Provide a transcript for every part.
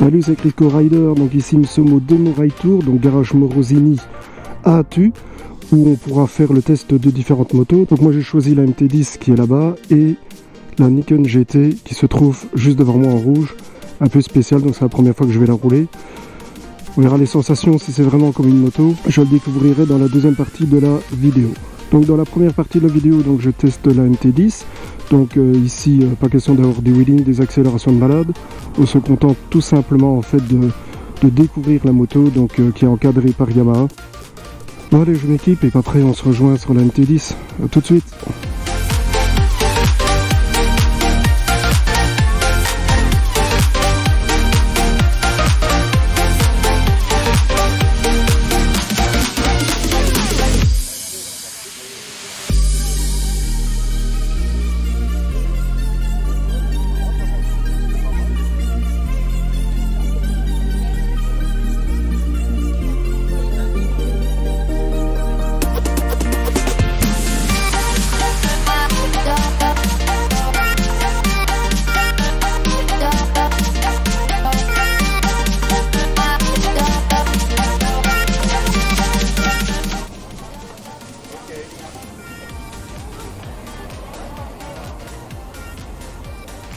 Salut, c'est Crico Rider. Donc ici nous sommes au Demo Ride Tour, donc garage Morosini à Attu, où on pourra faire le test de différentes motos. Donc moi j'ai choisi la MT10 qui est là-bas et la Nikon GT qui se trouve juste devant moi en rouge, un peu spécial, donc c'est la première fois que je vais la rouler. On verra les sensations, si c'est vraiment comme une moto. Je le découvrirai dans la deuxième partie de la vidéo. Donc dans la première partie de la vidéo, donc je teste la MT10. Donc ici, pas question d'avoir du wheeling, des accélérations de malade. On se contente tout simplement en fait de découvrir la moto, donc qui est encadrée par Yamaha. Bon allez, je m'équipe et après on se rejoint sur la MT10. A tout de suite.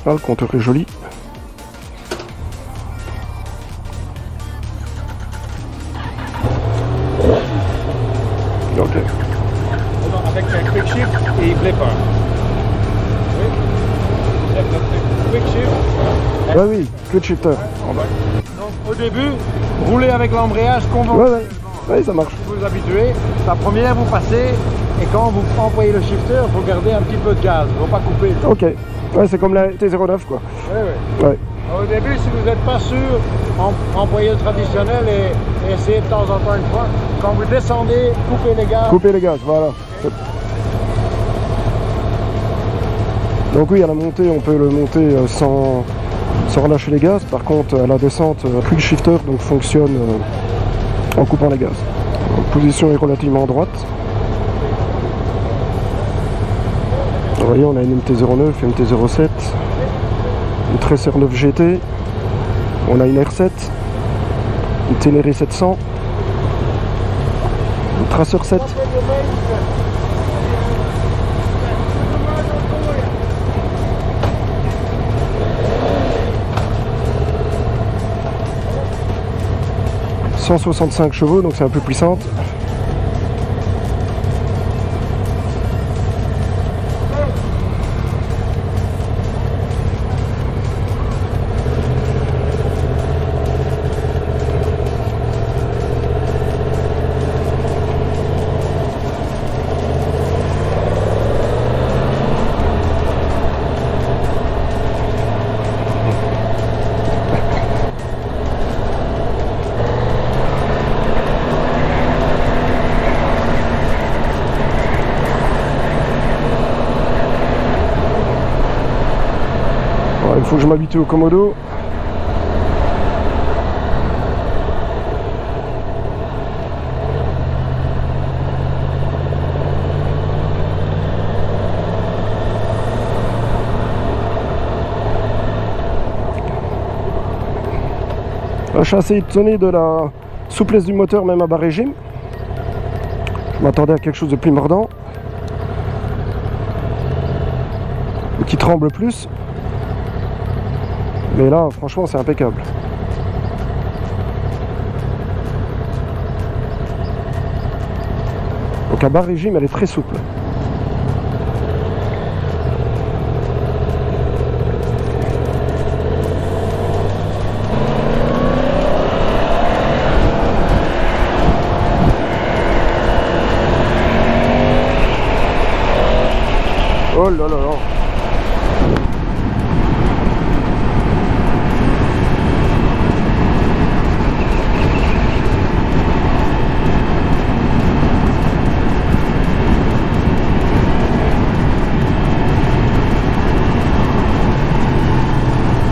Ah, le compteur est joli. Ok. Avec un quick shift et il plaît pas. Oui. Quick shift. Ah oui, quick shifter. Donc au début, roulez avec l'embrayage conventionnel. Ouais, ça marche. Vous vous habituez. La première, vous passez et quand vous employez le shifter, il faut garder un petit peu de gaz. Il ne faut pas couper. Ok. Ouais, c'est comme la T09 quoi. Ouais. Au début, si vous n'êtes pas sûr, employez le traditionnel et essayez de temps en temps une fois. Quand vous descendez, coupez les gaz. Coupez les gaz, voilà. Donc oui, à la montée, on peut le monter sans relâcher les gaz. Par contre, à la descente, quick shifter donc, fonctionne en coupant les gaz. La position est relativement droite. Vous voyez, on a une MT-09, MT-07, une Tracer 9 GT, on a une R7, une Ténéré 700, une Tracer 7. « 165 chevaux, donc c'est un peu puissante. » Il faut que je m'habitue au Komodo. Je suis assez étonné de la souplesse du moteur même à bas régime. Je m'attendais à quelque chose de plus mordant, qui tremble plus. Mais là, franchement, c'est impeccable. Donc à bas régime, elle est très souple. Oh là là là.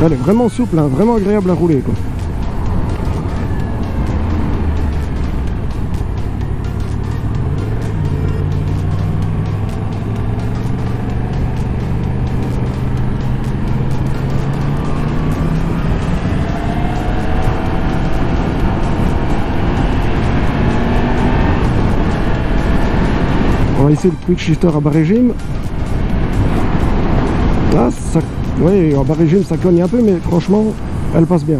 Elle est vraiment souple, hein, vraiment agréable à rouler quoi. On va essayer le quick shifter à bas régime. Ah, ça, oui, en bas régime ça cogne un peu, mais franchement, elle passe bien.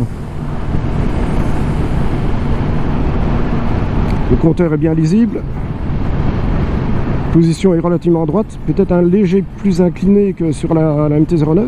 Le compteur est bien lisible. Position est relativement droite, peut-être un léger plus incliné que sur la MT-09.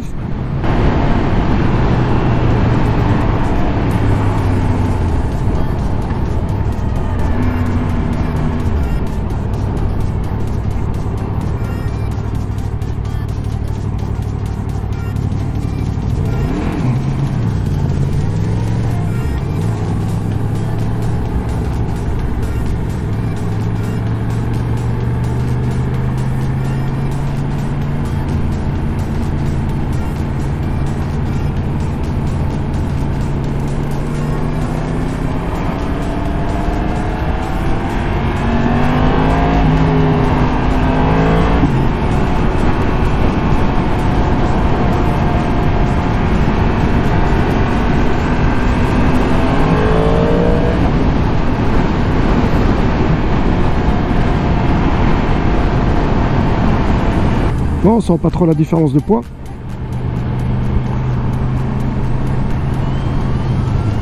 On sent pas trop la différence de poids.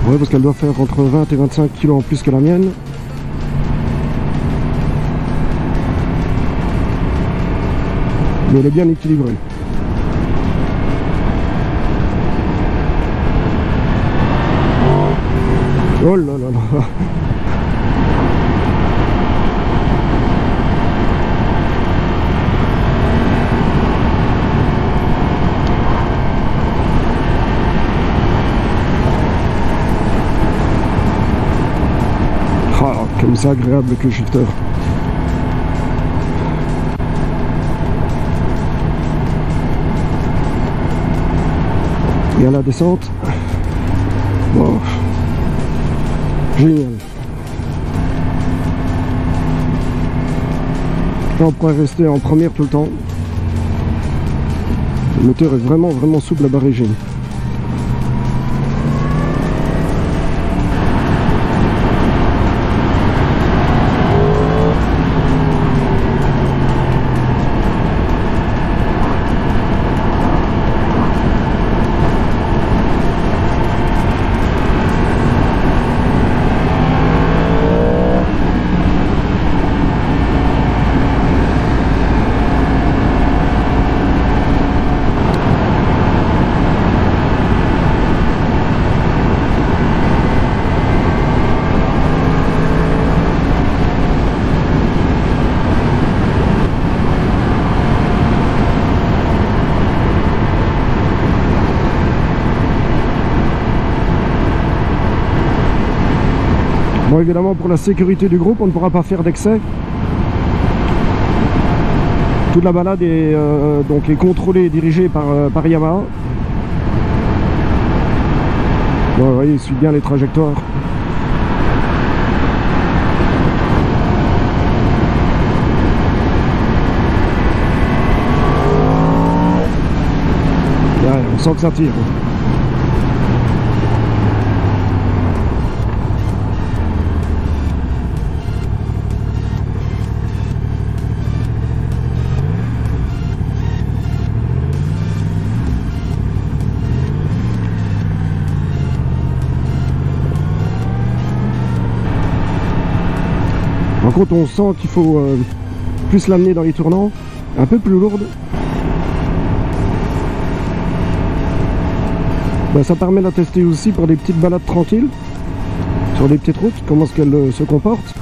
Ouais, parce qu'elle doit faire entre 20 et 25 kg en plus que la mienne. Mais elle est bien équilibrée. Oh là là là. Comme c'est agréable avec le shifter. Et à la descente, wow. Génial. Là, on pourrait rester en première tout le temps. Le moteur est vraiment souple à bas régime. Bon, évidemment, pour la sécurité du groupe, on ne pourra pas faire d'excès. Toute la balade est, donc est contrôlée et dirigée par Yamaha. Bon, vous voyez, il suit bien les trajectoires. Ouais, on sent que ça tire. Par contre, on sent qu'il faut plus l'amener dans les tournants, un peu plus lourde. Ben, ça permet de la tester aussi pour des petites balades tranquilles, sur des petites routes, comment est-ce qu'elle se comporte.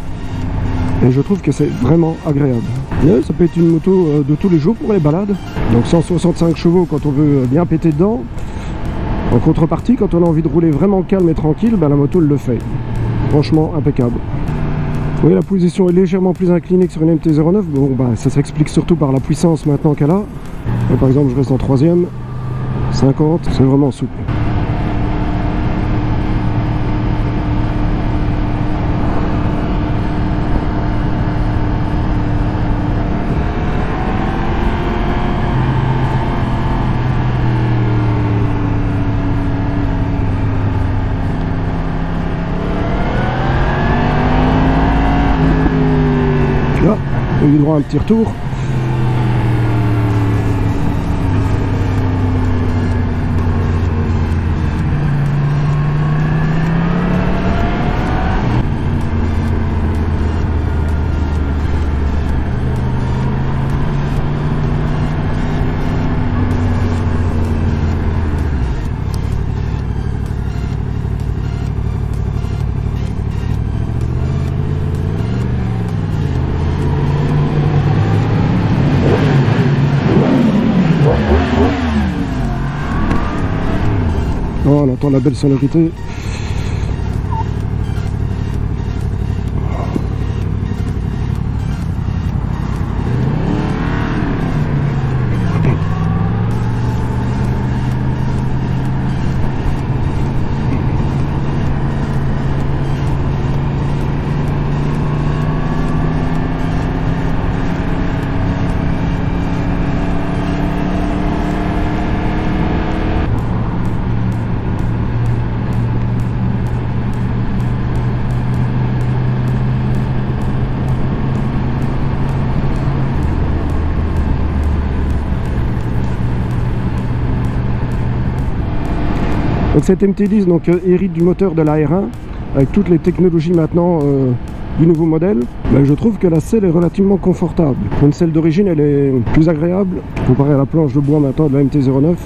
Et je trouve que c'est vraiment agréable. Mais ça peut être une moto de tous les jours pour les balades. Donc 165 chevaux quand on veut bien péter dedans. En contrepartie, quand on a envie de rouler vraiment calme et tranquille, ben, la moto le fait. Franchement, impeccable. Vous voyez, la position est légèrement plus inclinée que sur une MT-09. Bon, bah, ça s'explique surtout par la puissance maintenant qu'elle a. Et par exemple, je reste en 3e, 50, c'est vraiment souple. Là, On a eu droit à un petit retour. Oh, on entend la belle sonorité. Donc cette MT10 donc, hérite du moteur de la R1 avec toutes les technologies maintenant du nouveau modèle. Ben, je trouve que la selle est relativement confortable. Pour une selle d'origine, elle est plus agréable comparée à la planche de bois maintenant de la MT-09.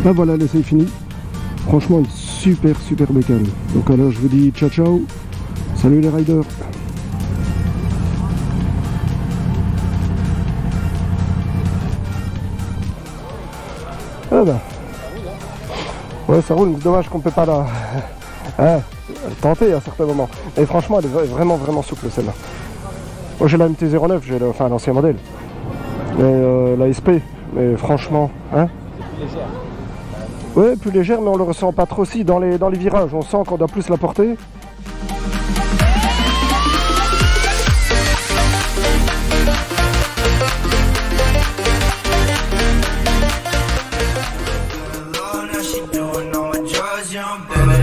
Ben voilà, l'essai est fini. Franchement, une super bécane. Donc alors je vous dis ciao ciao. Salut les riders. Ah bah. Ouais, ça roule, mais c'est dommage qu'on peut pas la tenter à certains moments. Et franchement, elle est vraiment souple celle-là. Moi j'ai la MT-09, j'ai l'ancien modèle. Et la SP, mais franchement, hein. Plus légère. Ouais, plus légère, mais on le ressent pas trop aussi dans les virages. On sent qu'on doit plus la porter. Been